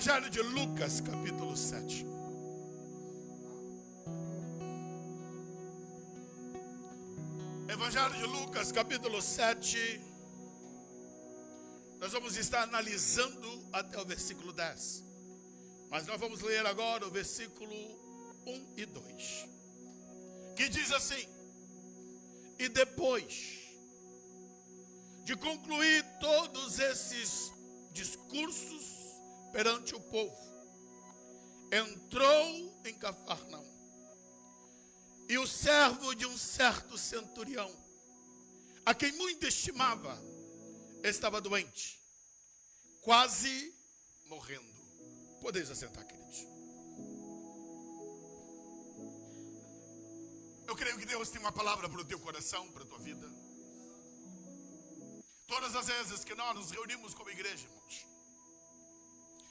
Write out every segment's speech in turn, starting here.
Evangelho de Lucas, capítulo 7. Evangelho de Lucas, capítulo 7. Nós vamos estar analisando até o versículo 10. Mas nós vamos ler agora o versículo 1 e 2. Que diz assim: e depois de concluir todos esses discursos perante o povo, entrou em Cafarnaum. E o servo de um certo centurião, a quem muito estimava, estava doente, quase morrendo. Podeis assentar, queridos. Eu creio que Deus tem uma palavra para o teu coração, para a tua vida. Todas as vezes que nós nos reunimos como igreja, irmãos,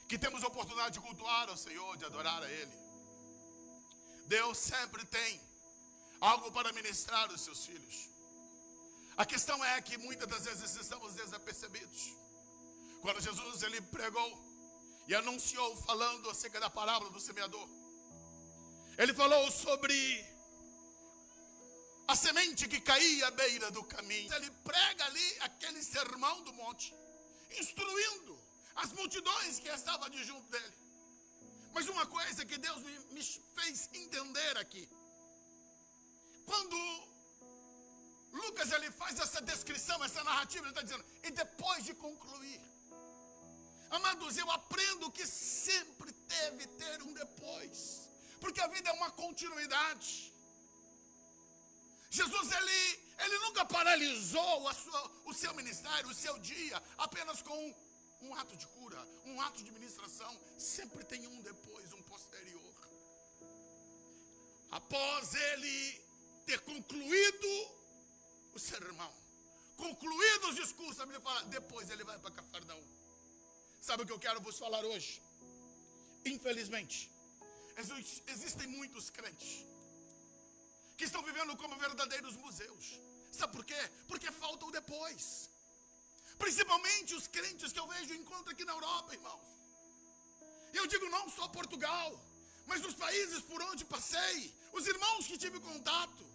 que temos a oportunidade de cultuar ao Senhor, de adorar a Ele, Deus sempre tem algo para ministrar aos seus filhos. A questão é que muitas das vezes estamos desapercebidos. Quando Jesus ele pregou e anunciou falando acerca da parábola do semeador, ele falou sobre a semente que caía à beira do caminho. Ele prega ali aquele sermão do monte, instruindo as multidões que estavam de junto dele. Mas uma coisa que Deus me fez entender aqui, quando Lucas ele faz essa descrição, essa narrativa, ele está dizendo, e depois de concluir. Amados, eu aprendo que sempre deve ter um depois, porque a vida é uma continuidade. Jesus ele nunca paralisou o seu ministério, o seu dia, apenas com um ato de cura, um ato de ministração. Sempre tem um depois, um posterior. Após ele ter concluído o sermão, concluído os discursos, a Bíblia fala, depois ele vai para Cafarnaum. Sabe o que eu quero vos falar hoje? Infelizmente, existem muitos crentes que estão vivendo como verdadeiros museus. Sabe por quê? Porque falta o depois. Principalmente os crentes que eu vejo encontro aqui na Europa, irmãos. Eu digo não só Portugal, mas nos países por onde passei, os irmãos que tive contato.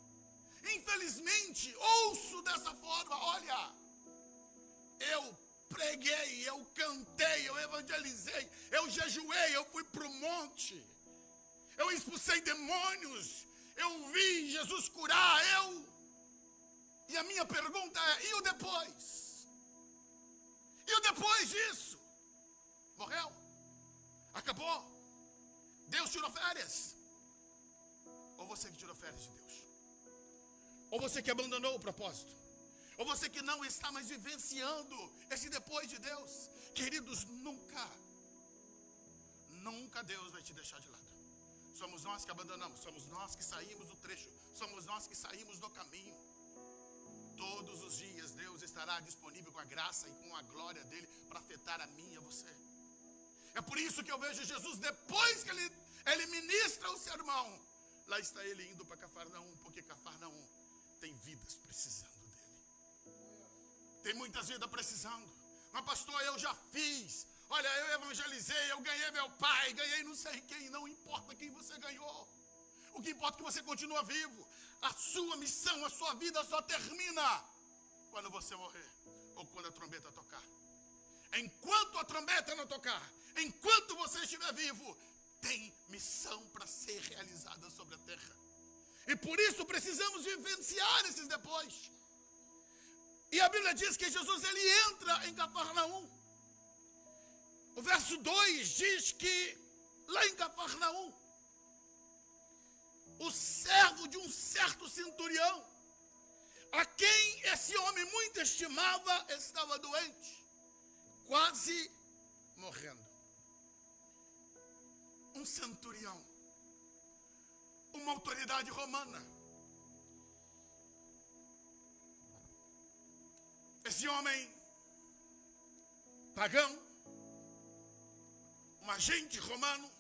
Infelizmente, ouço dessa forma, olha, eu preguei, eu cantei, eu evangelizei, eu jejuei, eu fui para o monte, eu expulsei demônios, eu vi Jesus curar, E a minha pergunta é, e o depois? E o depois disso? Morreu? Acabou? Deus tirou férias? Ou você que tirou férias de Deus? Ou você que abandonou o propósito? Ou você que não está mais vivenciando esse depois de Deus? Queridos, nunca Deus vai te deixar de lado. Somos nós que abandonamos, somos nós que saímos do trecho, somos nós que saímos do caminho. Todos os dias Deus estará disponível com a graça e com a glória dele para afetar a mim e a você. É por isso que eu vejo Jesus, depois que ele ministra o sermão, lá está ele indo para Cafarnaum, porque Cafarnaum tem vidas precisando dele. Tem muitas vidas precisando. Mas pastor, eu já fiz. Olha, eu evangelizei, eu ganhei meu pai, ganhei não sei quem. Não importa quem você ganhou. O que importa é que você continua vivo. A sua missão, a sua vida só termina quando você morrer ou quando a trombeta tocar. Enquanto a trombeta não tocar, enquanto você estiver vivo, tem missão para ser realizada sobre a terra. E por isso precisamos vivenciar esses depois. E a Bíblia diz que Jesus ele entra em Cafarnaum. O verso 2 diz que lá em Cafarnaum, o servo de um certo centurião, a quem esse homem muito estimava, estava doente, quase morrendo. Um centurião, uma autoridade romana. Esse homem pagão, um agente romano,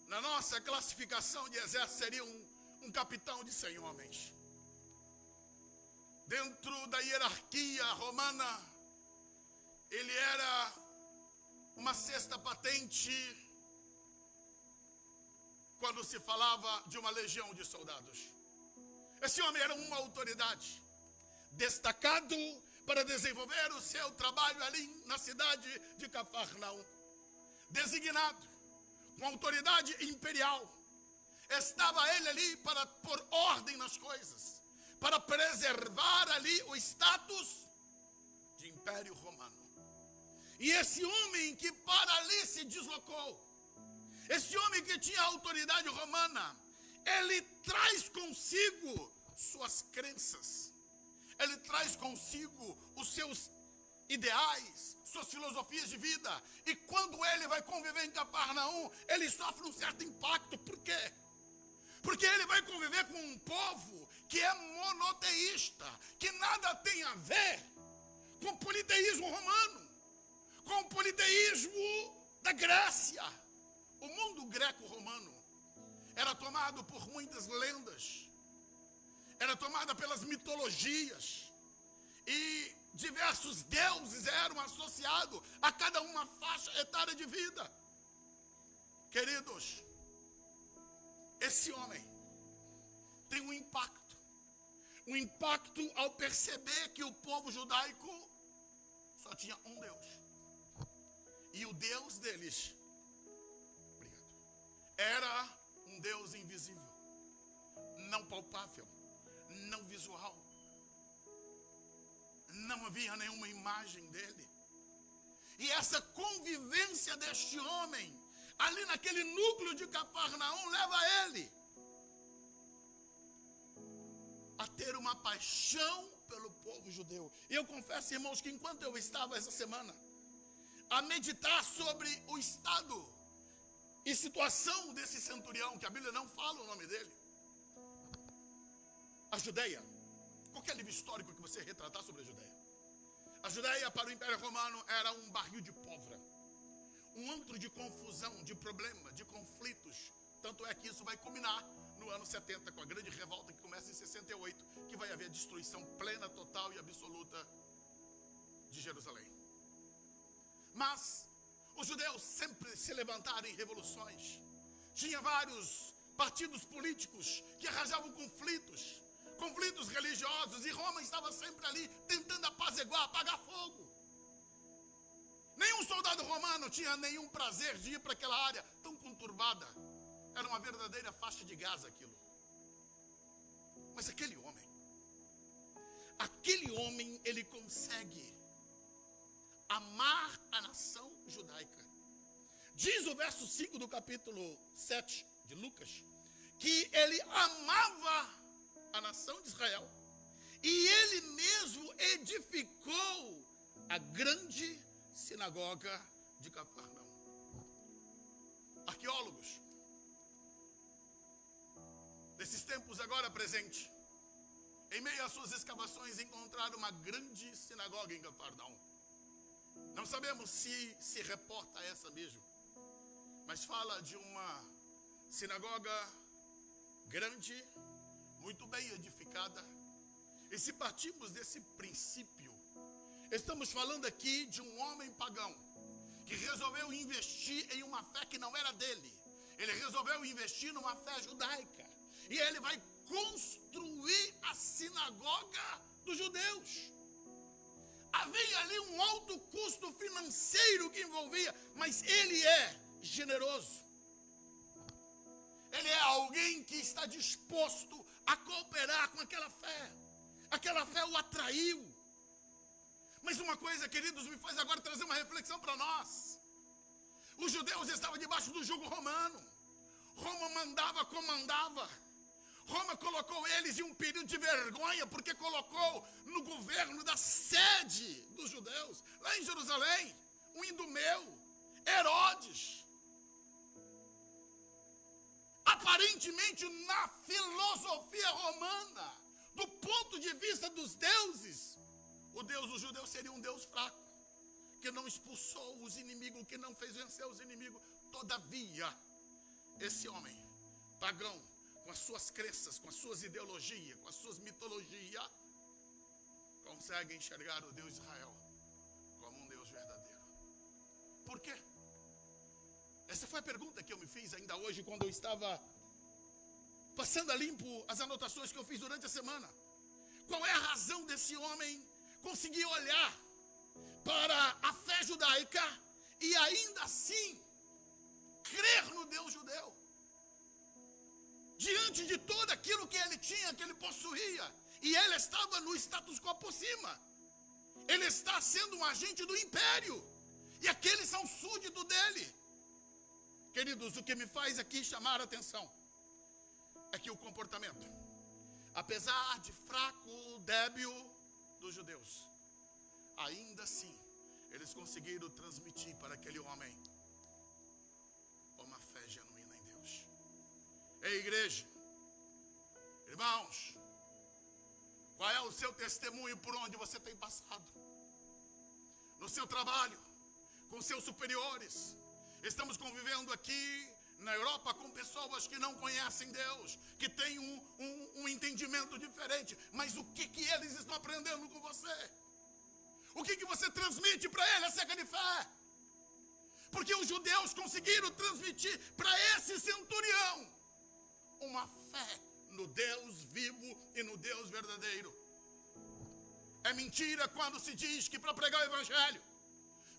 na nossa classificação de exército seria um capitão de 100 homens. Dentro da hierarquia romana, ele era uma sexta patente quando se falava de uma legião de soldados. Esse homem era uma autoridade, destacado para desenvolver o seu trabalho ali na cidade de Cafarnaum. Designado com autoridade imperial. Estava ele ali para pôr ordem nas coisas, para preservar ali o status de Império Romano. E esse homem que para ali se deslocou, esse homem que tinha autoridade romana, ele traz consigo suas crenças, ele traz consigo os seus ideais, suas filosofias de vida. E quando ele vai conviver em Cafarnaum, ele sofre um certo impacto. Por quê? Porque ele vai conviver com um povo que é monoteísta, que nada tem a ver com o politeísmo romano, com o politeísmo da Grécia. O mundo greco-romano era tomado por muitas lendas, era tomada pelas mitologias, e diversos deuses eram associados a cada uma faixa etária de vida. Queridos, esse homem tem um impacto ao perceber que o povo judaico só tinha um Deus. E o Deus deles, era um Deus invisível, não palpável, não visual. Não havia nenhuma imagem dele. E essa convivência deste homem ali naquele núcleo de Cafarnaum leva ele a ter uma paixão pelo povo judeu. E eu confesso, irmãos, que enquanto eu estava essa semana a meditar sobre o estado e situação desse centurião, que a Bíblia não fala o nome dele, a Judeia, qualquer livro histórico que você retratar sobre a Judeia, a Judeia para o Império Romano era um barril de pólvora, um antro de confusão, de problema, de conflitos. Tanto é que isso vai culminar no ano 70, com a grande revolta que começa em 68, que vai haver a destruição plena, total e absoluta de Jerusalém. Mas os judeus sempre se levantaram em revoluções. Tinha vários partidos políticos que arranjavam conflitos religiosos, e Roma estava sempre ali tentando apaziguar, apagar fogo. Nenhum soldado romano tinha nenhum prazer de ir para aquela área tão conturbada. Era uma verdadeira faixa de Gaza aquilo. Mas aquele homem, ele consegue amar a nação judaica. Diz o verso 5 do capítulo 7 de Lucas, que ele amava a nação de Israel, e ele mesmo edificou a grande sinagoga de Cafarnaum. Arqueólogos desses tempos agora presentes, em meio às suas escavações, encontraram uma grande sinagoga em Cafarnaum. Não sabemos se reporta a essa mesmo, mas fala de uma sinagoga grande, muito bem edificada. E se partimos desse princípio, estamos falando aqui de um homem pagão que resolveu investir em uma fé que não era dele. Ele resolveu investir numa fé judaica, e ele vai construir a sinagoga dos judeus. Havia ali um alto custo financeiro que envolvia, mas ele é generoso. Ele é alguém que está disposto a cooperar com aquela fé. Aquela fé o atraiu. Mas uma coisa, queridos, me faz agora trazer uma reflexão para nós. Os judeus estavam debaixo do jugo romano. Roma mandava, comandava. Roma colocou eles em um período de vergonha, porque colocou no governo da sede dos judeus, lá em Jerusalém, um idumeu, Herodes. Aparentemente, na filosofia romana, do ponto de vista dos deuses, o Deus dos judeus seria um Deus fraco, que não expulsou os inimigos, que não fez vencer os inimigos. Todavia, esse homem pagão, com as suas crenças, com as suas ideologias, com as suas mitologias, consegue enxergar o Deus de Israel como um Deus verdadeiro. Por quê? Essa foi a pergunta que eu me fiz ainda hoje, quando eu estava passando a limpo as anotações que eu fiz durante a semana. Qual é a razão desse homem conseguir olhar para a fé judaica e ainda assim crer no Deus judeu? Diante de tudo aquilo que ele tinha, que ele possuía, e ele estava no status quo por cima. Ele está sendo um agente do império, e aqueles são súditos dele. Queridos, o que me faz aqui chamar a atenção é que o comportamento, apesar de fraco, débil dos judeus, ainda assim, eles conseguiram transmitir para aquele homem uma fé genuína em Deus. Ei, igreja, irmãos, qual é o seu testemunho por onde você tem passado? No seu trabalho, com seus superiores. Estamos convivendo aqui na Europa com pessoas que não conhecem Deus, que têm um entendimento diferente. Mas o que eles estão aprendendo com você? O que você transmite para eles acerca de fé? Porque os judeus conseguiram transmitir para esse centurião uma fé no Deus vivo e no Deus verdadeiro. É mentira quando se diz que para pregar o evangelho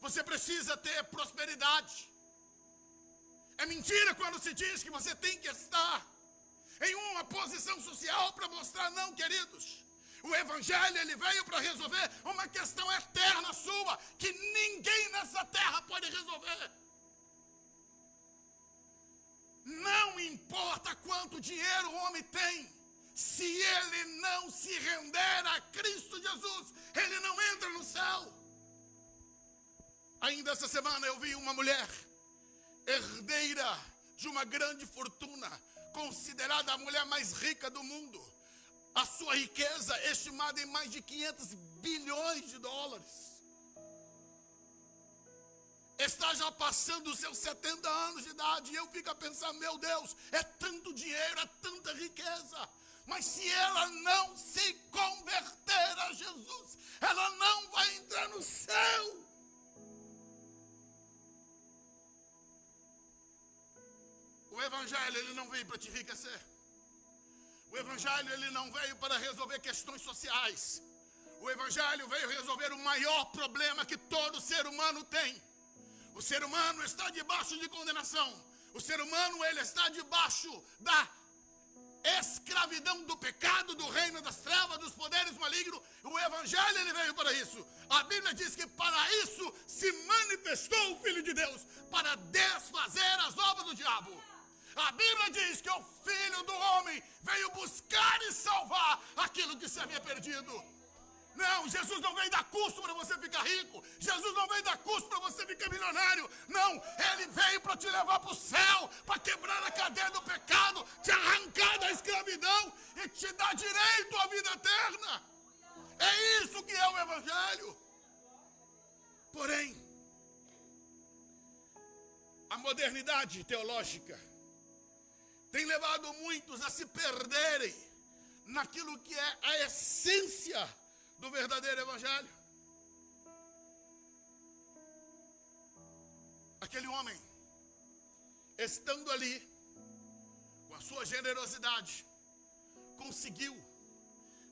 você precisa ter prosperidade. É mentira quando se diz que você tem que estar em uma posição social para mostrar. Não, queridos. O evangelho, ele veio para resolver uma questão eterna sua, que ninguém nessa terra pode resolver. Não importa quanto dinheiro o homem tem, se ele não se render a Cristo Jesus, ele não entra no céu. Ainda essa semana eu vi uma mulher, herdeira de uma grande fortuna, considerada a mulher mais rica do mundo. A sua riqueza estimada em mais de 500 bilhões de dólares. Está já passando os seus 70 anos de idade. E eu fico a pensar, meu Deus, é tanto dinheiro, é tanta riqueza. Mas se ela não se converter a Jesus, ela não vai entrar no céu. O evangelho, ele não veio para te enriquecer. O evangelho, ele não veio para resolver questões sociais. O evangelho veio resolver o maior problema que todo ser humano tem. O ser humano está debaixo de condenação. O ser humano, ele está debaixo da escravidão do pecado, do reino das trevas, dos poderes malignos. O evangelho, ele veio para isso. A Bíblia diz que para isso se manifestou o Filho de Deus, para desfazer as obras do diabo. A Bíblia diz que o Filho do Homem veio buscar e salvar aquilo que se havia perdido. Não, Jesus não veio dar curso para você ficar rico. Jesus não veio dar curso para você ficar milionário. Não, Ele veio para te levar para o céu, para quebrar a cadeia do pecado, te arrancar da escravidão e te dar direito à vida eterna. É isso que é o Evangelho. Porém, a modernidade teológica tem levado muitos a se perderem naquilo que é a essência do verdadeiro evangelho. Aquele homem, estando ali, com a sua generosidade, conseguiu,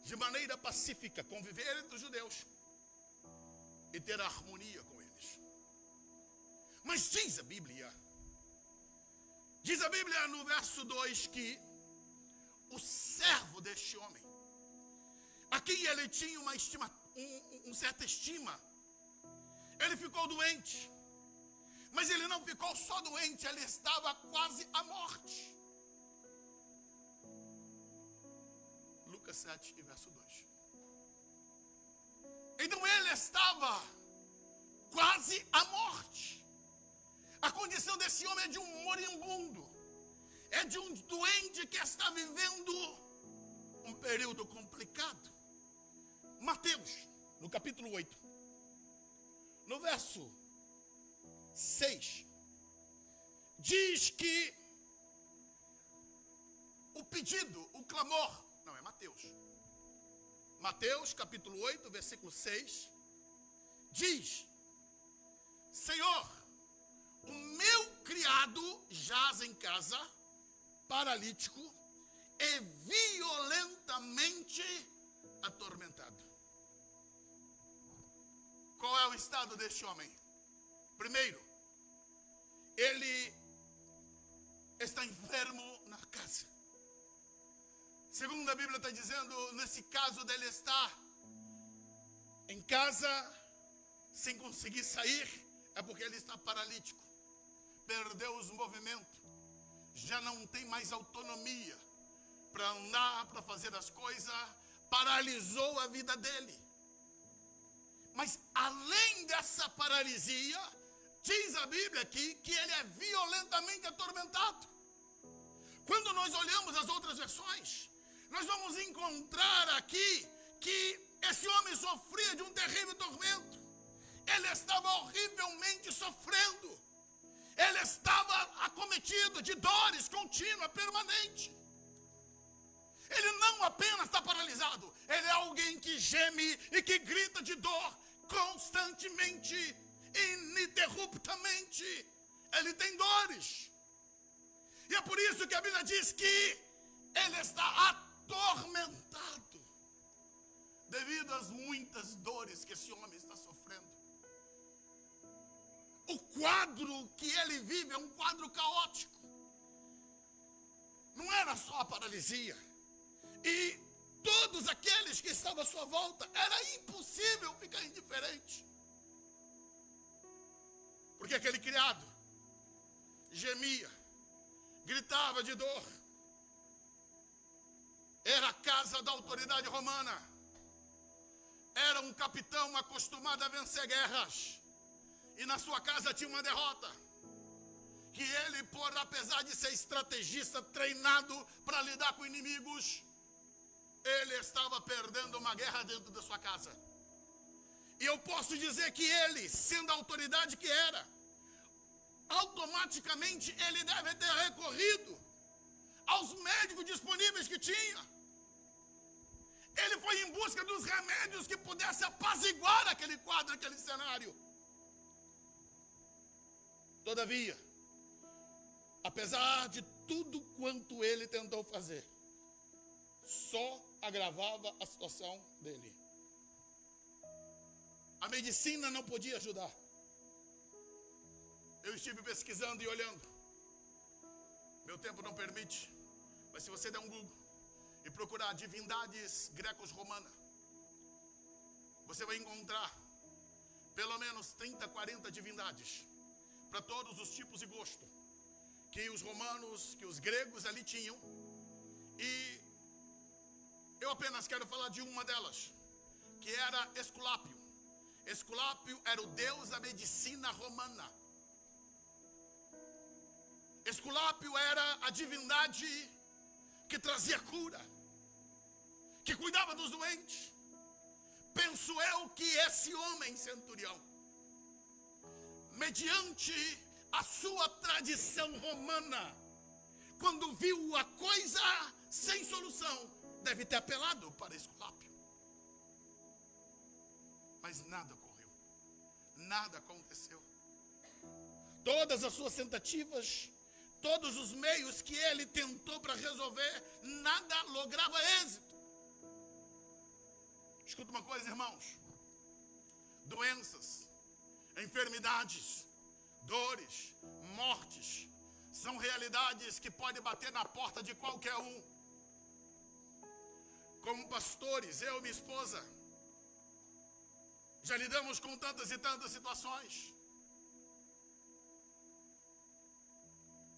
de maneira pacífica, conviver entre os judeus e ter harmonia com eles. Mas diz a Bíblia no verso 2 que o servo deste homem, a quem ele tinha uma certa estima, ele ficou doente. Mas ele não ficou só doente, ele estava quase à morte. Lucas 7, verso 2. Então ele estava quase à morte. A condição desse homem é de um moribundo. É de um doente que está vivendo um período complicado. Mateus, no capítulo 8, no verso 6, diz que o pedido, o clamor, não é Mateus. Mateus, capítulo 8, versículo 6, diz: Senhor, o meu criado jaz em casa, paralítico e violentamente atormentado. Qual é o estado deste homem? Primeiro, ele está enfermo na casa. Segundo, a Bíblia está dizendo, nesse caso dele estar em casa, sem conseguir sair, é porque ele está paralítico. Perdeu os movimentos. Já não tem mais autonomia para andar, para fazer as coisas. Paralisou a vida dele. Mas além dessa paralisia, diz a Bíblia aqui que ele é violentamente atormentado. Quando nós olhamos as outras versões, nós vamos encontrar aqui que esse homem sofria de um terrível tormento. Ele estava horrivelmente sofrendo. Ele estava acometido de dores contínuas, permanentes. Ele não apenas está paralisado, ele é alguém que geme e que grita de dor constantemente, ininterruptamente. Ele tem dores. E é por isso que a Bíblia diz que ele está atormentado devido às muitas dores que esse homem está sofrendo. O quadro que ele vive é um quadro caótico. Não era só a paralisia. E todos aqueles que estavam à sua volta, era impossível ficar indiferente. Porque aquele criado gemia, gritava de dor. Era a casa da autoridade romana. Era um capitão acostumado a vencer guerras. E na sua casa tinha uma derrota. Que ele, apesar de ser estrategista, treinado para lidar com inimigos, ele estava perdendo uma guerra dentro da sua casa. E eu posso dizer que ele, sendo a autoridade que era, automaticamente ele deve ter recorrido aos médicos disponíveis que tinha. Ele foi em busca dos remédios que pudessem apaziguar aquele quadro, aquele cenário. Todavia, apesar de tudo quanto ele tentou fazer, só agravava a situação dele. A medicina não podia ajudar. Eu estive pesquisando e olhando. Meu tempo não permite, mas se você der um Google e procurar divindades grecos-romanas, você vai encontrar pelo menos 30, 40 divindades para todos os tipos e gosto que os romanos, que os gregos ali tinham. E eu apenas quero falar de uma delas, que era Esculápio. Esculápio era o deus da medicina romana. Esculápio era a divindade que trazia cura, que cuidava dos doentes. Penso eu que esse homem centurião, mediante a sua tradição romana, quando viu a coisa sem solução, deve ter apelado para Esculápio. Mas nada ocorreu, nada aconteceu. Todas as suas tentativas, todos os meios que ele tentou para resolver, nada lograva êxito. Escuta uma coisa, irmãos. Doenças, enfermidades, dores, mortes, são realidades que podem bater na porta de qualquer um. Como pastores, eu e minha esposa, já lidamos com tantas e tantas situações.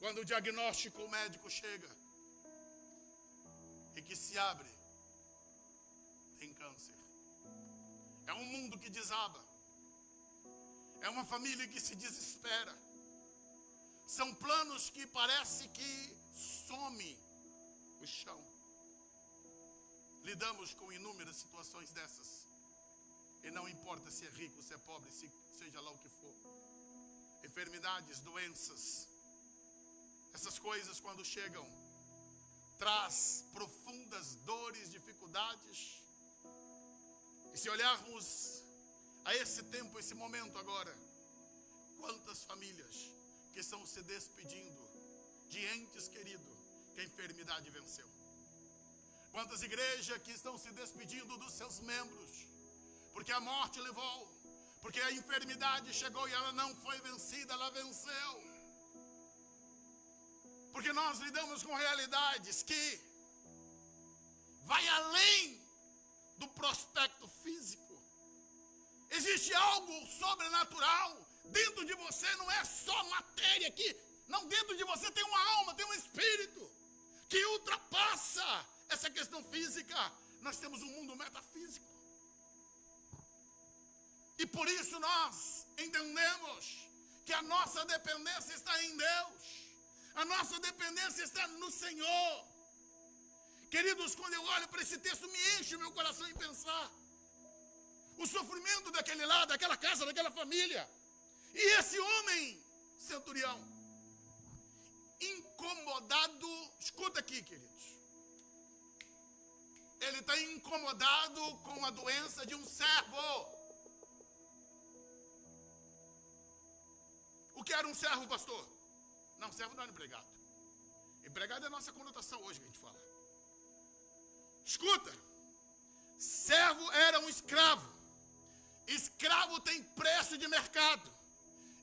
Quando o diagnóstico médico chega e que se abre, tem câncer. É um mundo que desaba. É uma família que se desespera. São planos que parece que some o chão. Lidamos com inúmeras situações dessas. E não importa se é rico, se é pobre, seja lá o que for. Enfermidades, doenças. Essas coisas, quando chegam, traz profundas dores, dificuldades. E se olharmos a esse tempo, esse momento agora, quantas famílias, que estão se despedindo de entes queridos que a enfermidade venceu. Quantas igrejas que estão se despedindo dos seus membros, porque a morte levou, porque a enfermidade chegou e ela não foi vencida, ela venceu. Porque nós lidamos com realidades que vai além do prospecto físico. Existe algo sobrenatural dentro de você, não é só matéria aqui. Não, dentro de você tem uma alma, tem um espírito que ultrapassa essa questão física. Nós temos um mundo metafísico. E por isso nós entendemos que a nossa dependência está em Deus. A nossa dependência está no Senhor. Queridos, quando eu olho para esse texto, me enche o meu coração em pensar o sofrimento daquele lá, daquela casa, daquela família. E esse homem, centurião, incomodado, escuta aqui, queridos. Ele está incomodado com a doença de um servo. O que era um servo, pastor? Não, servo não era empregado. Empregado é a nossa conotação hoje que a gente fala. Escuta, servo era um escravo. Escravo tem preço de mercado.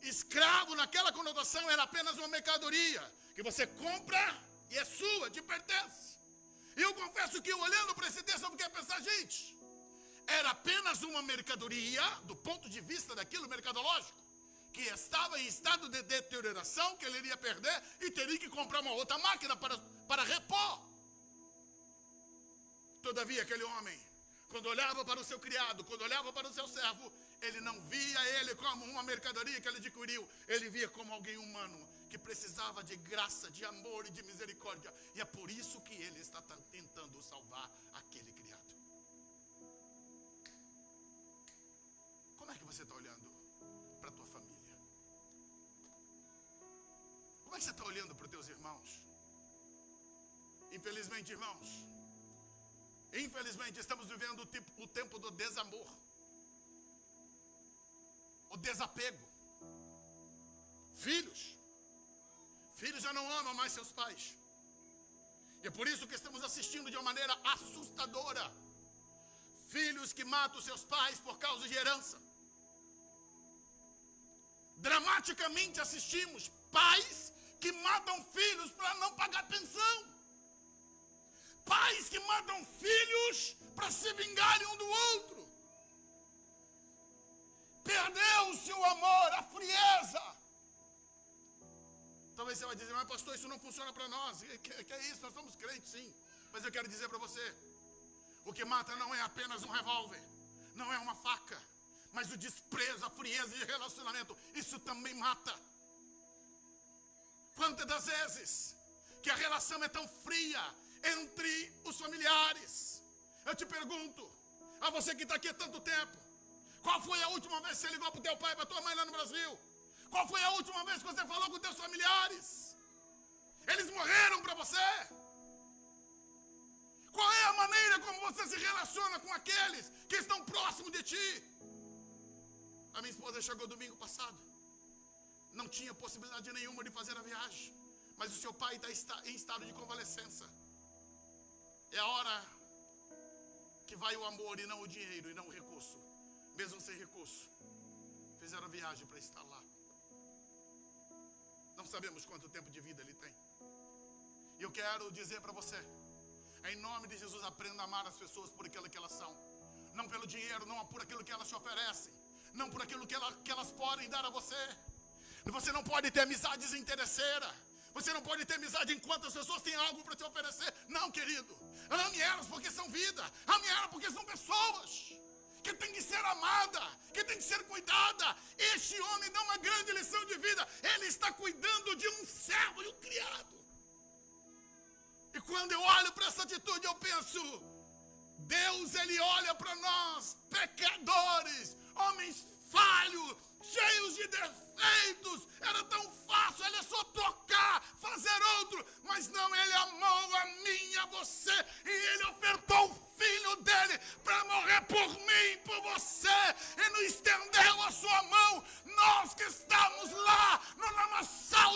Escravo naquela conotação era apenas uma mercadoria que você compra e é sua, te pertence. E eu confesso que olhando para esse texto eu fiquei a pensar, gente, era apenas uma mercadoria do ponto de vista daquilo mercadológico, que estava em estado de deterioração, que ele iria perder e teria que comprar uma outra máquina para repor. Todavia aquele homem, quando olhava para o seu criado, quando olhava para o seu servo, ele não via ele como uma mercadoria que ele adquiriu, ele via como alguém humano, que precisava de graça, de amor e de misericórdia. E é por isso que ele está tentando salvar aquele criado. Como é que você está olhando para a tua família? Como é que você está olhando para os teus irmãos? Infelizmente, irmãos, estamos vivendo o tempo do desamor, o desapego. Filhos já não amam mais seus pais. E é por isso que estamos assistindo de uma maneira assustadora filhos que matam seus pais por causa de herança. Dramaticamente assistimos pais que matam filhos para não pagar pensão. Pais que matam filhos para se vingarem um do outro. Perdeu-se o amor, a frieza. Talvez você vai dizer, mas pastor, isso não funciona para nós. Que é isso? Nós somos crentes, sim. Mas eu quero dizer para você, o que mata não é apenas um revólver, não é uma faca, mas o desprezo, a frieza de relacionamento, isso também mata. Quantas das vezes que a relação é tão fria entre os familiares? Eu te pergunto, a você que está aqui há tanto tempo, qual foi a última vez que você ligou para o teu pai, para tua mãe lá no Brasil? Qual foi a última vez que você falou com teus familiares? Eles morreram para você? Qual é a maneira como você se relaciona com aqueles que estão próximos de ti? A minha esposa chegou domingo passado. Não tinha possibilidade nenhuma de fazer a viagem, mas o seu pai está em estado de convalescença. É a hora que vai o amor e não o dinheiro e não o recurso. Mesmo sem recurso, fizeram a viagem para estar lá. Não sabemos quanto tempo de vida ele tem. E eu quero dizer para você, em nome de Jesus, aprenda a amar as pessoas por aquilo que elas são. Não pelo dinheiro, não por aquilo que elas te oferecem, não por aquilo que elas podem dar a você. Você não pode ter amizade desinteresseira. Você não pode ter amizade enquanto as pessoas têm algo para te oferecer. Não, querido. Ame elas porque são vida. Ame elas porque são pessoas que tem que ser amada, que tem que ser cuidada. Este homem dá uma grande lição de vida. Ele está cuidando de um servo e um criado. E quando eu olho para essa atitude, eu penso, Deus, ele olha para nós, pecadores, homens falhos, cheios de defeitos. Era tão fácil, ele é só tocar, fazer outro. Mas não, ele amou a mim e a você. E ele ofertou o filho dele para morrer por mim, por você. E nos estendeu a sua mão. Nós que estamos lá no lamaçal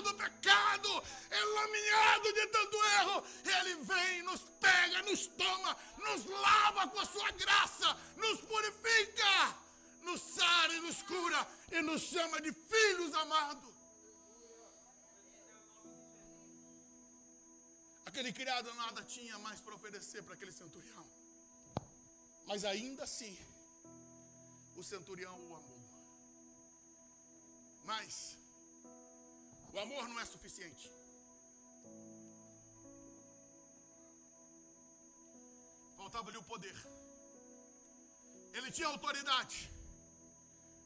cura e nos chama de filhos amados. Aquele criado nada tinha mais para oferecer para aquele centurião. Mas ainda assim, o centurião o amou. Mas o amor não é suficiente. Faltava-lhe o poder. Ele tinha autoridade,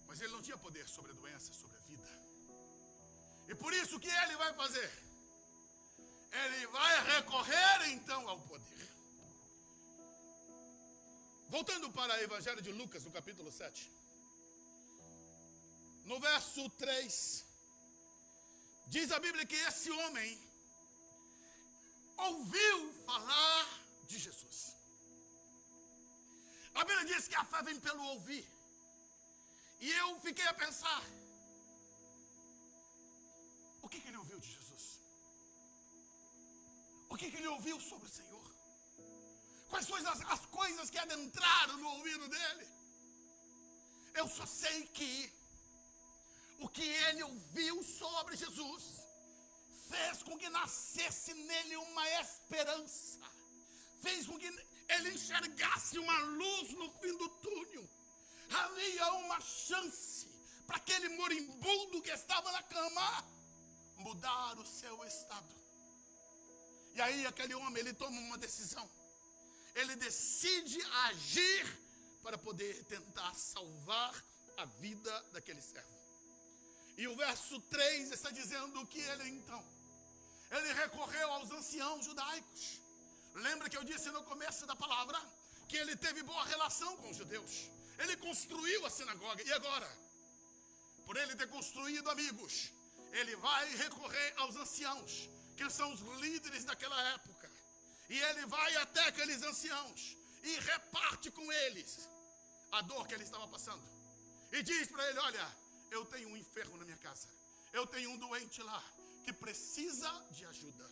mas ele não tinha poder sobre a doença, sobre a vida. E por isso o que ele vai fazer? Ele vai recorrer então ao poder. Voltando para o Evangelho de Lucas, no capítulo 7. No verso 3, diz a Bíblia que esse homem ouviu falar de Jesus. A Bíblia diz que a fé vem pelo ouvir. E eu fiquei a pensar, o que ele ouviu de Jesus? O que ele ouviu sobre o Senhor? Quais foram as coisas que adentraram no ouvido dele? Eu só sei que o que ele ouviu sobre Jesus fez com que nascesse nele uma esperança. Fez com que ele enxergasse uma luz no fim do túnel. Havia uma chance para aquele moribundo que estava na cama mudar o seu estado. E aí aquele homem, ele toma uma decisão. Ele decide agir para poder tentar salvar a vida daquele servo. E o verso 3 está dizendo que ele recorreu aos anciãos judaicos. Lembra que eu disse no começo da palavra que ele teve boa relação com os judeus. Ele construiu a sinagoga. E agora, por ele ter construído amigos, ele vai recorrer aos anciãos, que são os líderes daquela época. E ele vai até aqueles anciãos e reparte com eles a dor que ele estava passando. E diz para ele, olha, eu tenho um enfermo na minha casa. Eu tenho um doente lá que precisa de ajuda.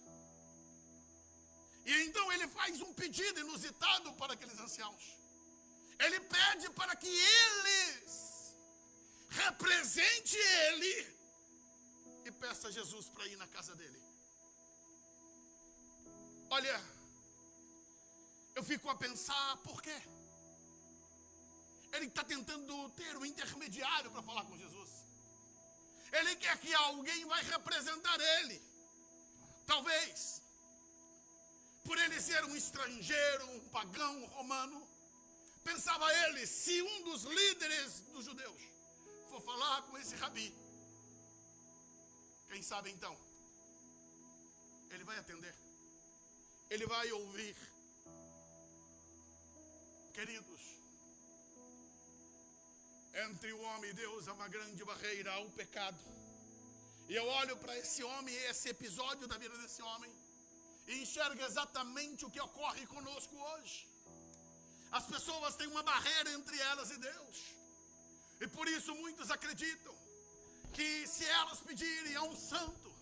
E então ele faz um pedido inusitado para aqueles anciãos. Ele pede para que eles representem ele e peça a Jesus para ir na casa dele. Olha, eu fico a pensar, por quê? Ele está tentando ter um intermediário para falar com Jesus. Ele quer que alguém vai representar ele. Talvez, por ele ser um estrangeiro, um pagão, um romano, pensava ele, se um dos líderes dos judeus for falar com esse rabi, quem sabe então, ele vai atender. Ele vai ouvir. Queridos, entre o homem e Deus há uma grande barreira, há o pecado. E eu olho para esse homem, esse episódio da vida desse homem, e enxergo exatamente o que ocorre conosco hoje. As pessoas têm uma barreira entre elas e Deus. E por isso muitos acreditam que se elas pedirem a um santo,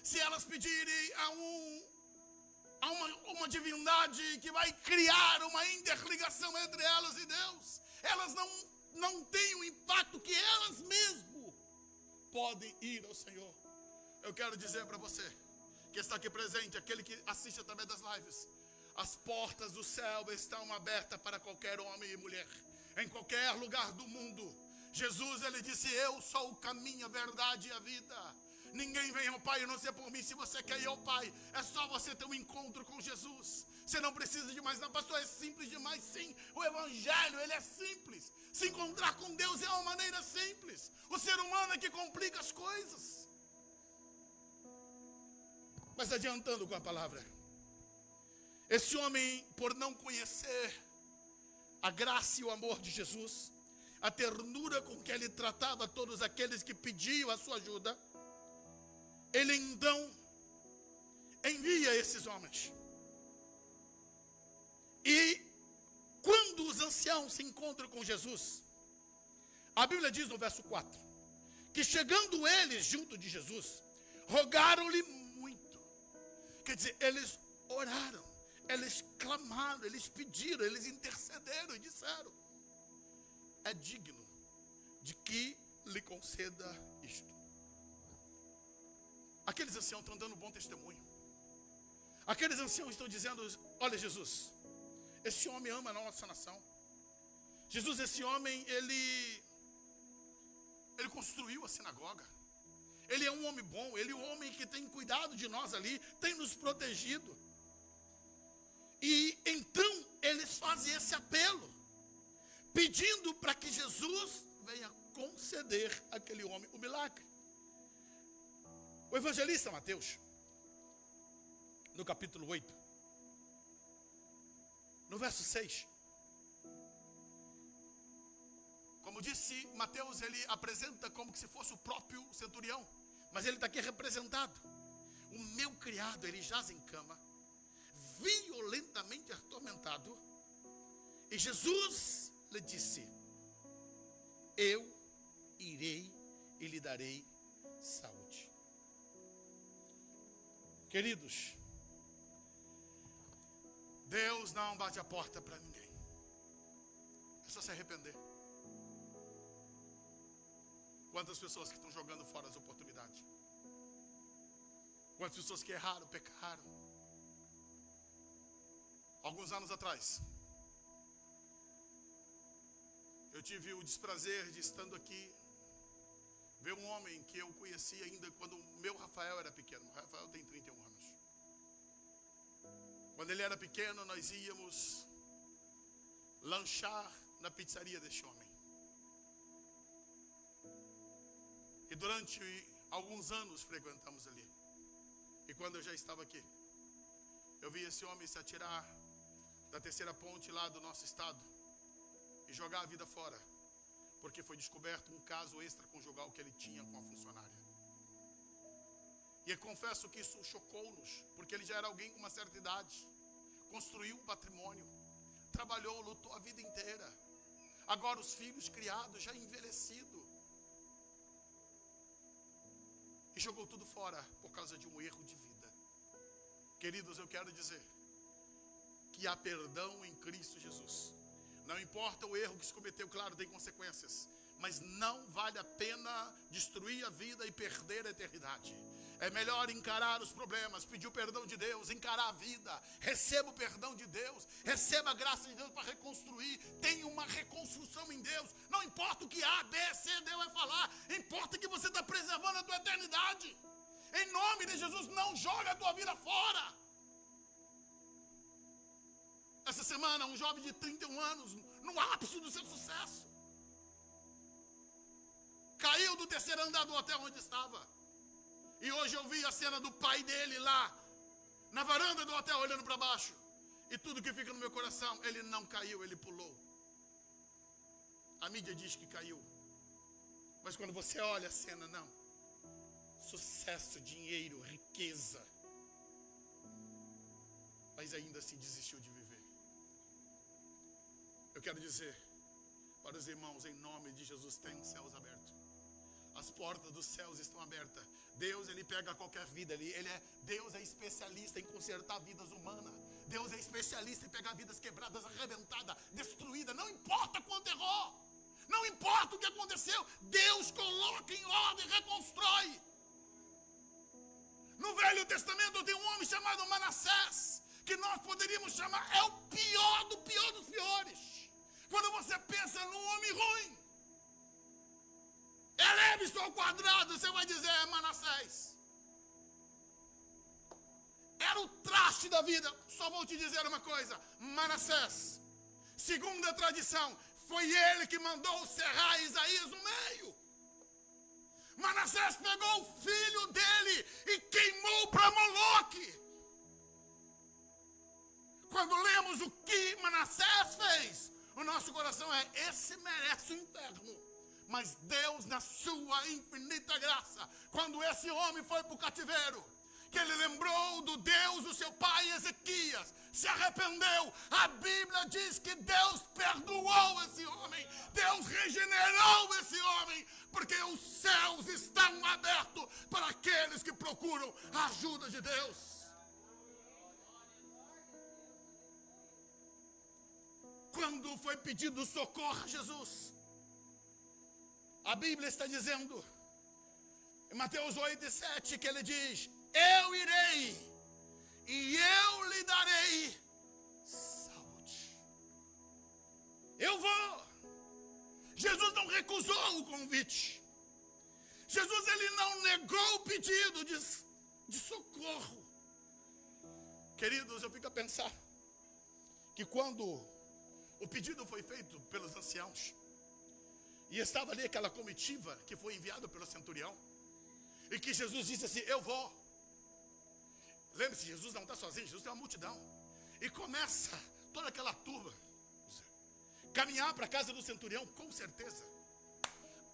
se elas pedirem a uma divindade que vai criar uma interligação entre elas e Deus, elas não têm o impacto que elas mesmo podem ir ao Senhor. Eu quero dizer para você que está aqui presente, aquele que assiste através das lives, as portas do céu estão abertas para qualquer homem e mulher, em qualquer lugar do mundo. Jesus, ele disse, eu sou o caminho, a verdade e a vida. Ninguém vem ao Pai a não ser por mim. Se você quer ir ao Pai, é só você ter um encontro com Jesus. Você não precisa de mais nada. Pastor, é simples demais. Sim, o Evangelho, ele é simples. Se encontrar com Deus é uma maneira simples. O ser humano é que complica as coisas. Mas adiantando com a palavra, esse homem, por não conhecer a graça e o amor de Jesus, a ternura com que ele tratava todos aqueles que pediam a sua ajuda, ele então envia esses homens. E quando os anciãos se encontram com Jesus, a Bíblia diz no verso 4, que chegando eles junto de Jesus, rogaram-lhe muito. Quer dizer, eles oraram, eles clamaram, eles pediram, eles intercederam e disseram, é digno de que lhe conceda isto. Aqueles anciãos estão dando bom testemunho. Aqueles anciãos estão dizendo: olha, Jesus, esse homem ama a nossa nação. Jesus, esse homem, ele construiu a sinagoga. Ele é um homem bom, ele é um homem que tem cuidado de nós ali, tem nos protegido. E então eles fazem esse apelo, pedindo para que Jesus venha conceder àquele homem o milagre. O evangelista Mateus, no capítulo 8, no verso 6, como disse, Mateus, ele apresenta como se fosse o próprio centurião, mas ele está aqui representado. O meu criado, ele jaz em cama, violentamente atormentado, e Jesus lhe disse: eu irei e lhe darei saúde. Queridos, Deus não bate a porta para ninguém. É só se arrepender. Quantas pessoas que estão jogando fora as oportunidades? Quantas pessoas que erraram, pecaram? Alguns anos atrás, eu tive o desprazer de, estando aqui, ver um homem que eu conheci ainda quando o meu Rafael era pequeno. O Rafael tem 31 anos. Quando ele era pequeno, nós íamos lanchar na pizzaria deste homem. E durante alguns anos frequentamos ali. E quando eu já estava aqui, eu vi esse homem se atirar da terceira ponte lá do nosso estado e jogar a vida fora, porque foi descoberto um caso extraconjugal que ele tinha com a funcionária. E eu confesso que isso chocou-nos, porque ele já era alguém com uma certa idade, construiu um patrimônio, trabalhou, lutou a vida inteira. Agora os filhos criados, já envelhecido, e jogou tudo fora por causa de um erro de vida. Queridos, eu quero dizer que há perdão em Cristo Jesus. Não importa o erro que se cometeu, claro, tem consequências, mas não vale a pena destruir a vida e perder a eternidade. É melhor encarar os problemas, pedir o perdão de Deus, encarar a vida, receba o perdão de Deus, receba a graça de Deus para reconstruir, tenha uma reconstrução em Deus. Não importa o que A, B, C, Deus vai falar, importa que você está preservando a tua eternidade. Em nome de Jesus, não joga a tua vida fora. Essa semana, um jovem de 31 anos, no ápice do seu sucesso, caiu do terceiro andar do hotel onde estava. E hoje eu vi a cena do pai dele lá, na varanda do hotel, olhando para baixo. E tudo que fica no meu coração, ele não caiu, ele pulou. A mídia diz que caiu. Mas quando você olha a cena, não. Sucesso, dinheiro, riqueza. Mas ainda assim desistiu de viver. Eu quero dizer para os irmãos, em nome de Jesus, tem céus abertos. As portas dos céus estão abertas. Deus, ele pega qualquer vida ali. Deus é especialista em consertar vidas humanas. Deus é especialista em pegar vidas quebradas, arrebentadas, destruídas. Não importa quanto errou. Não importa o que aconteceu. Deus coloca em ordem e reconstrói. No Velho Testamento tem um homem chamado Manassés, que nós poderíamos chamar, é o pior do pior dos piores. Quando você pensa num homem ruim, eleve isso ao quadrado, você vai dizer, é Manassés. Era o traste da vida. Só vou te dizer uma coisa, Manassés, segundo a tradição, foi ele que mandou cerrar Isaías no meio. Manassés pegou o filho dele e queimou para Moloque. Quando lemos o que Manassés fez, o nosso coração esse merece o inferno. Mas Deus, na sua infinita graça, quando esse homem foi para o cativeiro, que ele lembrou do Deus do seu pai Ezequias, se arrependeu, a Bíblia diz que Deus perdoou esse homem, Deus regenerou esse homem, porque os céus estão abertos para aqueles que procuram a ajuda de Deus. Quando foi pedido socorro a Jesus, A Bíblia está dizendo, em Mateus 8:7, que ele diz: eu irei e eu lhe darei saúde. Eu vou. Jesus não recusou o convite. Jesus, ele não negou o pedido de socorro. Queridos, eu fico a pensar que quando o pedido foi feito pelos anciãos, e estava ali aquela comitiva que foi enviada pelo centurião, e que Jesus disse assim: eu vou. Lembre-se, Jesus não está sozinho, Jesus tem uma multidão. E começa toda aquela turma caminhar para a casa do centurião, com certeza.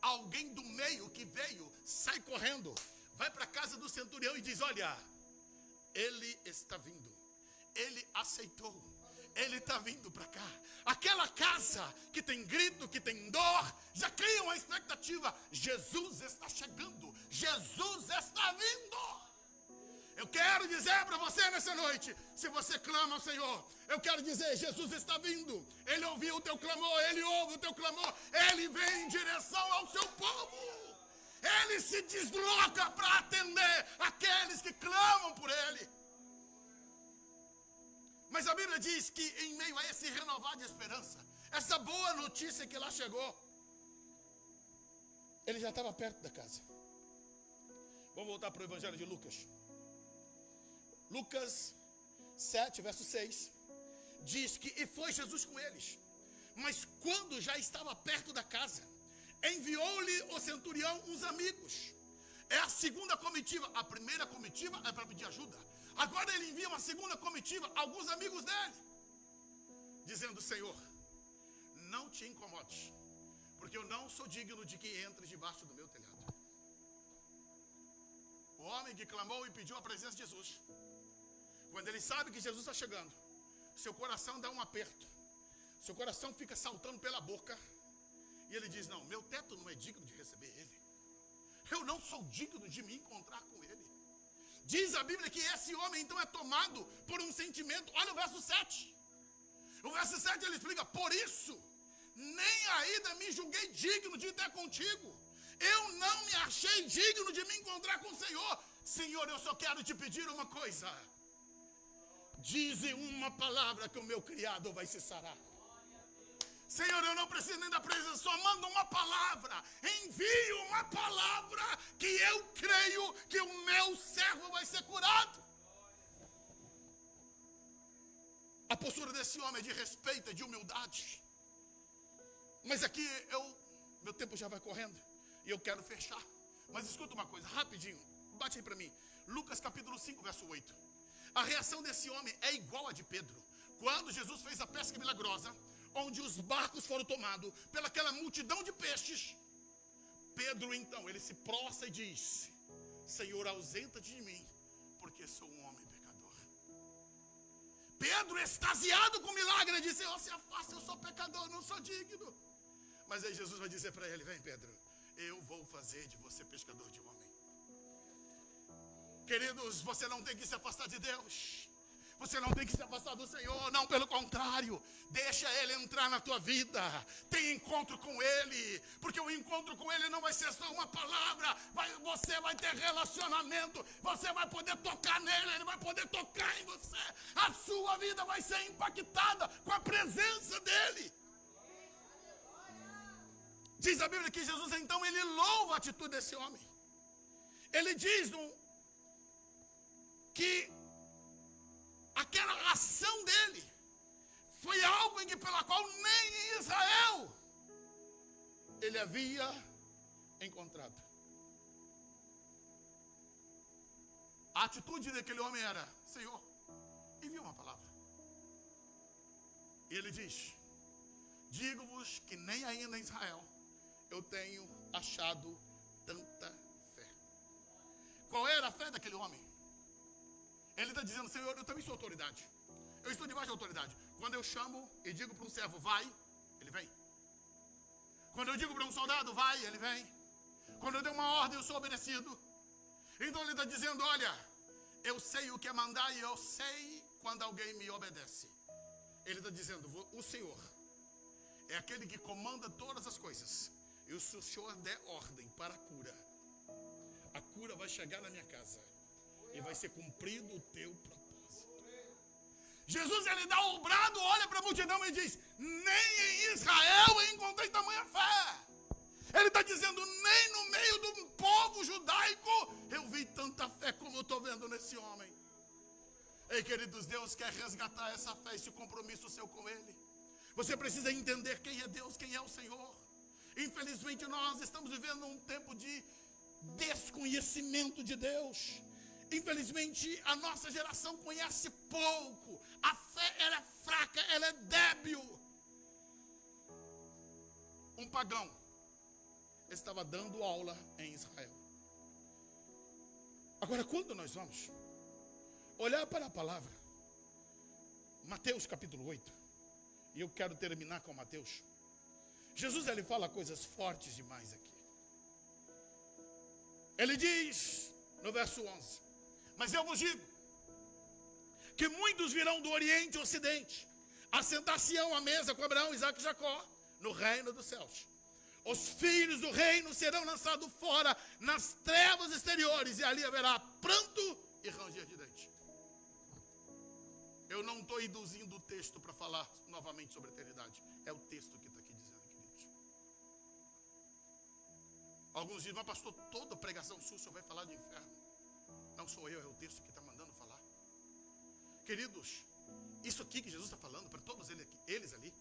Alguém do meio que veio, sai correndo, vai para a casa do centurião e diz: olha, ele está vindo, ele aceitou, ele está vindo para cá. Aquela casa que tem grito, que tem dor, já cria uma expectativa. Jesus está chegando, Jesus está vindo. Eu quero dizer para você nessa noite, se você clama ao Senhor, eu quero dizer: Jesus está vindo. Ele ouviu o teu clamor, ele ouve o teu clamor, ele vem em direção ao seu povo. Ele se desloca para atender aqueles que clamam por ele. Mas a Bíblia diz que em meio a esse renovar de esperança, essa boa notícia que lá chegou, ele já estava perto da casa. Vamos voltar para o Evangelho de Lucas. Lucas 7, verso 6, diz que e foi Jesus com eles, mas quando já estava perto da casa, enviou-lhe o centurião uns amigos. É a segunda comitiva. A primeira comitiva é para pedir ajuda. Agora ele envia uma segunda comitiva, alguns amigos dele, dizendo: Senhor, não te incomodes, porque eu não sou digno de que entres debaixo do meu telhado. O homem que clamou e pediu a presença de Jesus, quando ele sabe que Jesus está chegando, seu coração dá um aperto, seu coração fica saltando pela boca, e ele diz: não, meu teto não é digno de receber ele, eu não sou digno de me encontrar com ele. Diz a Bíblia que esse homem então é tomado por um sentimento. Olha o verso 7. O verso 7 ele explica: por isso, nem ainda me julguei digno de ter contigo. Eu não me achei digno de me encontrar com o Senhor. Senhor, eu só quero te pedir uma coisa. Dize uma palavra que o meu criado vai se sarar. Senhor, eu não preciso nem da presença, só manda uma palavra. Envie uma palavra que eu creio que o meu servo vai ser curado. A postura desse homem é de respeito, é de humildade. Mas aqui meu tempo já vai correndo e eu quero fechar. Mas escuta uma coisa, rapidinho, bate aí para mim. Lucas capítulo 5, verso 8. A reação desse homem é igual a de Pedro. Quando Jesus fez a pesca milagrosa, onde os barcos foram tomados pelaquela multidão de peixes, Pedro então, ele se prostra e diz: Senhor, ausenta-te de mim, porque sou um homem pecador. Pedro, extasiado com o milagre, ele disse: Senhor, se afasta, eu sou pecador, não sou digno. Mas aí Jesus vai dizer para ele: vem, Pedro, eu vou fazer de você pescador de homem. Queridos, você não tem que se afastar de Deus, você não tem que se afastar do Senhor, não, pelo contrário, deixa Ele entrar na tua vida, tem encontro com Ele, porque o encontro com Ele não vai ser só uma palavra, você vai ter relacionamento, você vai poder tocar nele, Ele vai poder tocar em você, a sua vida vai ser impactada com a presença dEle. Diz a Bíblia que Jesus então, ele louva a atitude desse homem, ele diz que aquela ação dele foi algo pela qual nem em Israel ele havia encontrado. A atitude daquele homem era: Senhor, envia uma palavra. E ele diz: digo-vos que nem ainda em Israel eu tenho achado tanta fé. Qual era a fé daquele homem? Ele está dizendo: Senhor, eu também sou autoridade, eu estou debaixo de autoridade. Quando eu chamo e digo para um servo, vai, ele vem. Quando eu digo para um soldado, vai, ele vem. Quando eu dou uma ordem, eu sou obedecido. Então ele está dizendo: olha, eu sei o que é mandar e eu sei quando alguém me obedece. Ele está dizendo: o Senhor é aquele que comanda todas as coisas, E se o Senhor der ordem para a cura vai chegar na minha casa. E vai ser cumprido o teu propósito. Jesus, ele dá o brado, olha para a multidão e diz: nem em Israel eu encontrei tamanha fé. Ele está dizendo, nem no meio do povo judaico eu vi tanta fé como eu estou vendo nesse homem. Ei, queridos, Deus quer resgatar essa fé, esse compromisso seu com Ele. Você precisa entender quem é Deus, quem é o Senhor. Infelizmente nós estamos vivendo um tempo de desconhecimento de Deus. Infelizmente a nossa geração conhece pouco. A fé, ela é fraca, ela é débil. Um pagão estava dando aula em Israel. Agora, quando nós vamos olhar para a palavra, Mateus capítulo 8, e eu quero terminar com Mateus. Jesus, ele fala coisas fortes demais aqui. Ele diz no verso 11: mas eu vos digo que muitos virão do Oriente e Ocidente, assentar-se-ão à mesa com Abraão, Isaque e Jacó, no reino dos céus. Os filhos do reino serão lançados fora nas trevas exteriores, e ali haverá pranto e ranger de dente. Eu não estou induzindo o texto para falar novamente sobre a eternidade. É o texto que está aqui dizendo, queridos. Alguns dizem, mas pastor, toda pregação sua, o senhor vai falar de inferno. Não sou eu, é o texto que está mandando falar. Queridos, isso aqui que Jesus está falando para todos eles ali,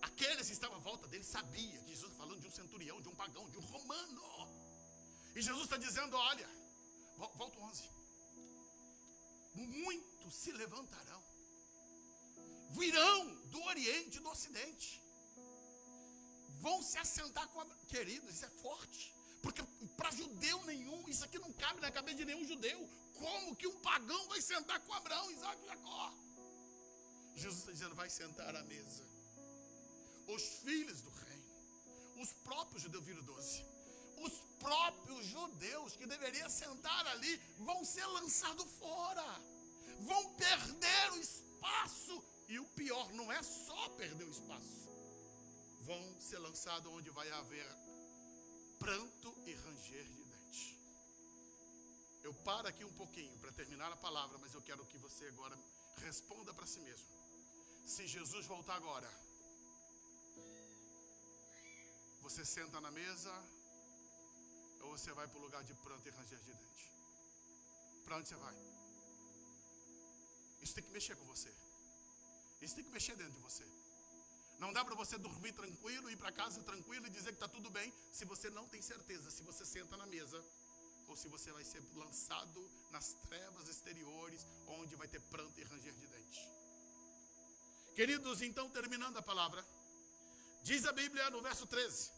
aqueles que estavam à volta dele sabiam que Jesus está falando de um centurião, de um pagão, de um romano. E Jesus está dizendo, olha, volta 11. Muitos se levantarão, virão do Oriente e do Ocidente, vão se assentar com Abraão. Queridos, isso é forte, porque para judeu nenhum, isso aqui não cabe na cabeça de nenhum judeu. Como que um pagão vai sentar com Abraão, Isaque e Jacó? Jesus está dizendo, vai sentar à mesa. Os filhos do reino, os próprios judeus, vírgula 12, os próprios judeus que deveriam sentar ali, vão ser lançados fora, vão perder o espaço, e o pior, não é só perder o espaço, vão ser lançados onde vai haver pranto e ranger de dente. Eu paro aqui um pouquinho para terminar a palavra, mas eu quero que você agora responda para si mesmo. Se Jesus voltar agora, você senta na mesa ou você vai para o lugar de pranto e ranger de dente? Para onde você vai? Isso tem que mexer com você. Isso tem que mexer dentro de você. Não dá para você dormir tranquilo, ir para casa tranquilo e dizer que está tudo bem, se você não tem certeza se você senta na mesa ou se você vai ser lançado nas trevas exteriores, onde vai ter pranto e ranger de dente. Queridos, então, terminando a palavra, diz a Bíblia no verso 13: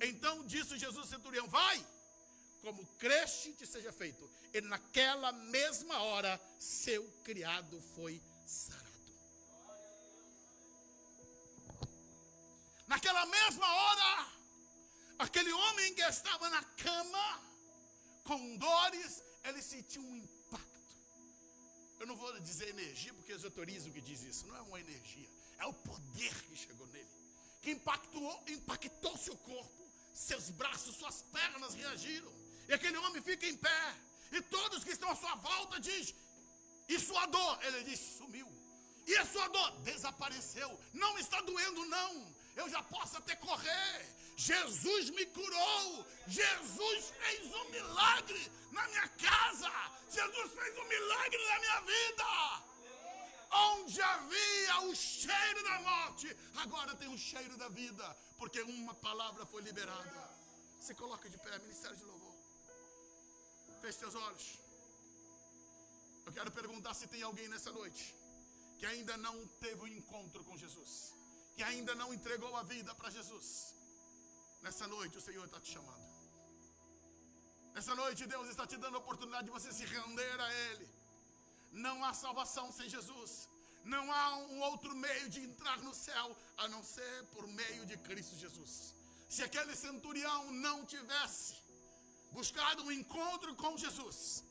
então disse Jesus ao centurião, vai, como creste te seja feito. E naquela mesma hora, seu criado foi sarado. Naquela mesma hora, aquele homem que estava na cama, com dores, ele sentiu um impacto. Eu não vou dizer energia, porque o esoterismo que diz isso, não é uma energia, é o poder que chegou nele, que impactou seu corpo, seus braços, suas pernas reagiram, e aquele homem fica em pé, e todos que estão à sua volta dizem, e sua dor? Ele diz, sumiu. E a sua dor? Desapareceu. Não está doendo não, eu já posso até correr. Jesus me curou, Jesus fez um milagre na minha casa, Jesus fez um milagre na minha vida. Onde havia o cheiro da morte, agora tem o cheiro da vida, porque uma palavra foi liberada. Se coloca de pé, ministério de louvor. Feche seus olhos. Eu quero perguntar se tem alguém nessa noite que ainda não teve um encontro com Jesus, que ainda não entregou a vida para Jesus. Nessa noite o Senhor está te chamando. Nessa noite Deus está te dando a oportunidade de você se render a Ele. Não há salvação sem Jesus. Não há um outro meio de entrar no céu a não ser por meio de Cristo Jesus. Se aquele centurião não tivesse buscado um encontro com Jesus,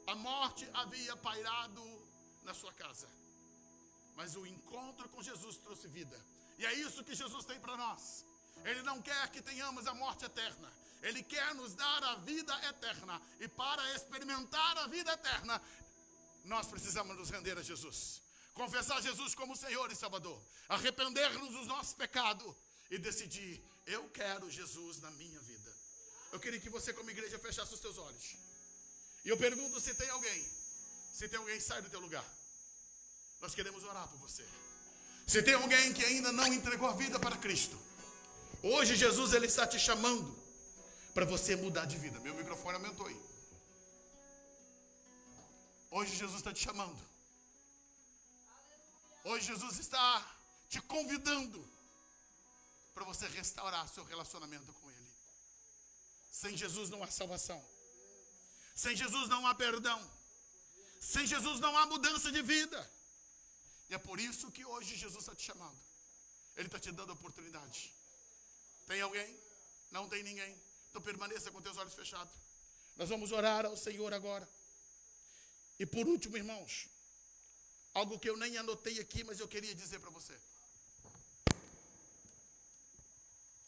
a morte havia pairado na sua casa. Mas o encontro com Jesus trouxe vida. E é isso que Jesus tem para nós. Ele não quer que tenhamos a morte eterna. Ele quer nos dar a vida eterna. E para experimentar a vida eterna, nós precisamos nos render a Jesus. Confessar Jesus como Senhor e Salvador. Arrepender-nos dos nossos pecados. E decidir, eu quero Jesus na minha vida. Eu queria que você, como igreja, fechasse os teus olhos. E eu pergunto se tem alguém. Se tem alguém, sai do teu lugar. Nós queremos orar por você. Se tem alguém que ainda não entregou a vida para Cristo, hoje Jesus ele está te chamando para você mudar de vida. Meu microfone aumentou aí. Hoje Jesus está te chamando. Hoje Jesus está te convidando para você restaurar seu relacionamento com Ele. Sem Jesus não há salvação. Sem Jesus não há perdão. Sem Jesus não há mudança de vida. E é por isso que hoje Jesus está te chamando. Ele está te dando a oportunidade. Tem alguém? Não tem ninguém. Então permaneça com teus olhos fechados. Nós vamos orar ao Senhor agora. E por último, irmãos, algo que eu nem anotei aqui, mas eu queria dizer para você.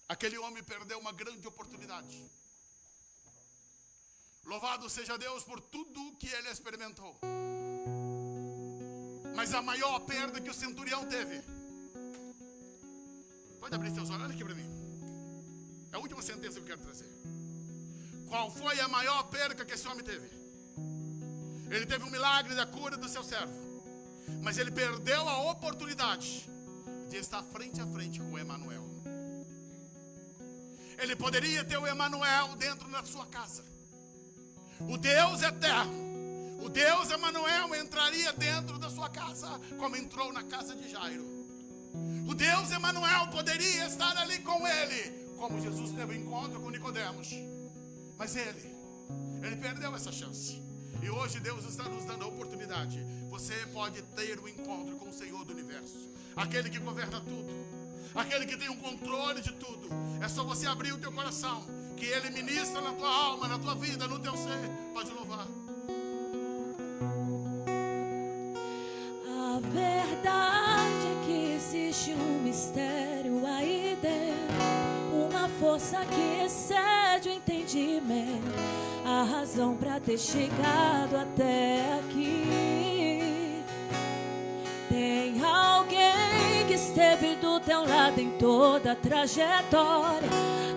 Aquele homem perdeu uma grande oportunidade. Louvado seja Deus por tudo que ele experimentou. Mas a maior perda que o centurião teve. Pode abrir seus olhos, olha aqui para mim. É a última sentença que eu quero trazer. Qual foi a maior perda que esse homem teve? Ele teve um milagre da cura do seu servo. Mas ele perdeu a oportunidade de estar frente a frente com o Emanuel. Ele poderia ter o Emanuel dentro da sua casa. O Deus eterno, o Deus Emanuel entraria dentro da sua casa, como entrou na casa de Jairo. O Deus Emanuel poderia estar ali com ele, como Jesus teve um encontro com Nicodemos. Mas ele perdeu essa chance. E hoje Deus está nos dando a oportunidade. Você pode ter um encontro com o Senhor do Universo, aquele que governa tudo, aquele que tem o controle de tudo. É só você abrir o teu coração, que Ele ministra na tua alma, na tua vida, no teu ser. Pode louvar. A verdade é que existe um mistério aí dentro, uma força que excede o entendimento, a razão para ter chegado até aqui. Tem alguém que esteve do teu lado em toda a trajetória,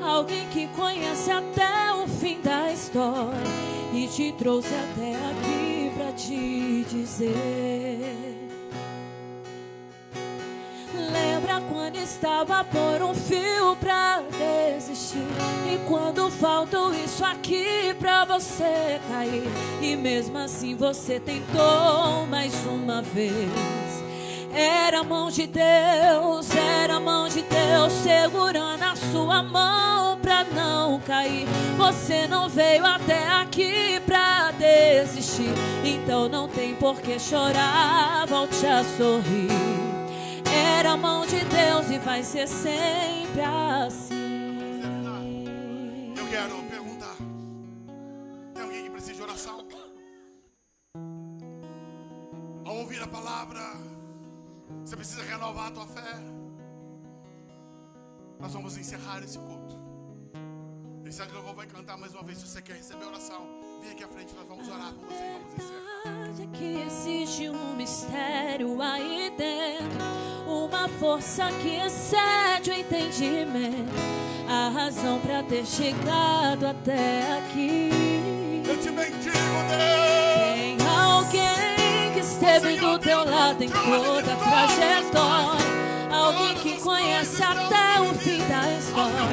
alguém que conhece até o fim da história e te trouxe até aqui pra te dizer. Lembra quando estava por um fio pra desistir, e quando faltou isso aqui pra você cair, e mesmo assim você tentou mais uma vez. Era a mão de Deus segurando a sua mão pra não cair. Você não veio até aqui pra desistir, então não tem por que chorar, volte a sorrir. Era a mão de Deus e vai ser sempre assim. Eu quero perguntar: tem alguém que precisa de oração? Ao ouvir a palavra, você precisa renovar a tua fé. Nós vamos encerrar esse culto. Esse louvor vai cantar mais uma vez. Se você quer receber oração, vem aqui à frente, nós vamos orar com você e vamos encerrar. É que existe um mistério aí dentro, uma força que excede o entendimento, a razão para ter chegado até aqui. Eu te bendigo, Deus. Tem alguém que esteve do teu lado em toda a trajetória, alguém que conhece até o fim da história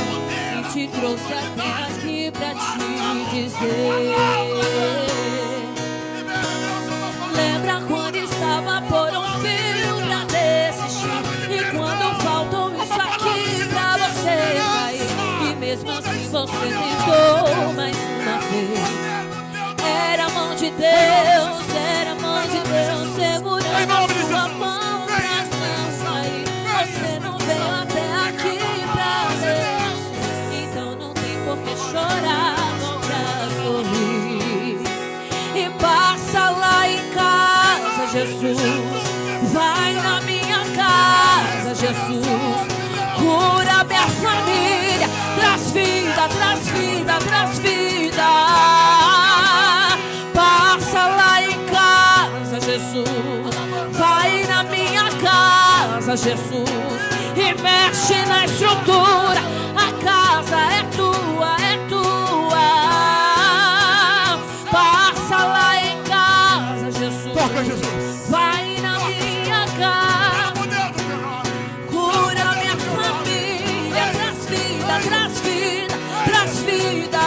e te trouxe até aqui pra te dizer. Lembra quando estava por um fio pra desistir, e quando faltou isso aqui pra você cair, e mesmo assim você tentou mais uma vez. Era a mão de Deus segurando a sua mão pra não sair. Você não veio até aqui pra desistir, então não tem por que chorar, volte a sorrir. E passa lá em casa, Jesus. Vai na minha casa, Jesus. Cura minha família. vida, traz vida. Passa lá em casa, Jesus. Vai na minha casa, Jesus, e mexe na estrutura. A casa é tua, é tua. Passa lá em casa, Jesus. Toca, Jesus. Vai na minha casa. Cura minha família. Traz vida, traz vida, traz vida.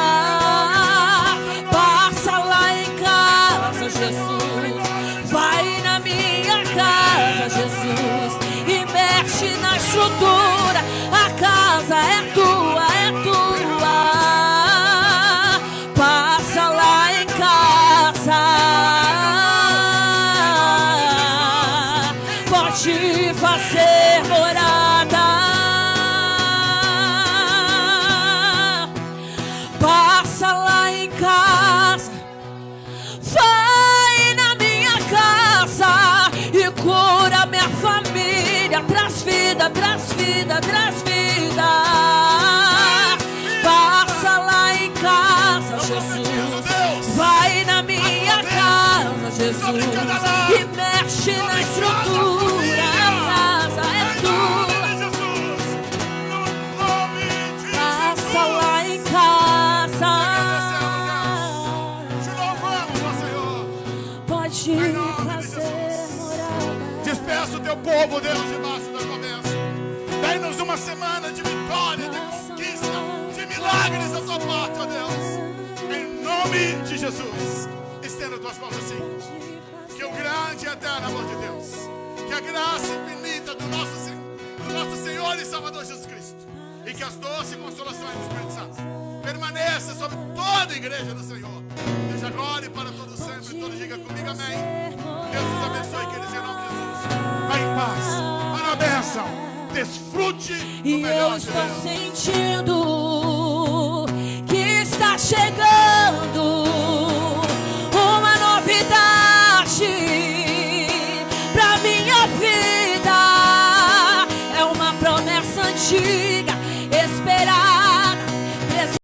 Passa lá em casa, Jesus. Vai na minha casa, Jesus, e mexe na estrutura. A casa é tua, é tua. Passa lá em casa. Pode fazer morada. Passa lá em casa. Vai na minha casa e cura minha família. Traz vida, traz vida, traz vida. Passa lá em casa, Jesus. Vai na minha casa, Jesus, e mexe na estrutura. A casa é tua. Passa lá em casa. Te louvamos, ó Senhor. Pode fazer morada. Despeça o teu povo, Deus, debaixo da tua bênção. Dai-nos uma semana de vitória, de conquista, de milagres da tua parte, ó Deus. Em nome de Jesus. Estenda tuas mãos assim. Que o grande e eterno amor de Deus, que a graça infinita do nosso Senhor e Salvador Jesus Cristo, e que as doces consolações do Espírito Santo permaneça sobre toda a igreja do Senhor, desde agora e para todo sempre. Todos diga comigo amém. Deus os abençoe, queridos, em nome de Jesus. Vai em paz, vai na bênção, desfrute do E melhor eu de estou Deus. sentindo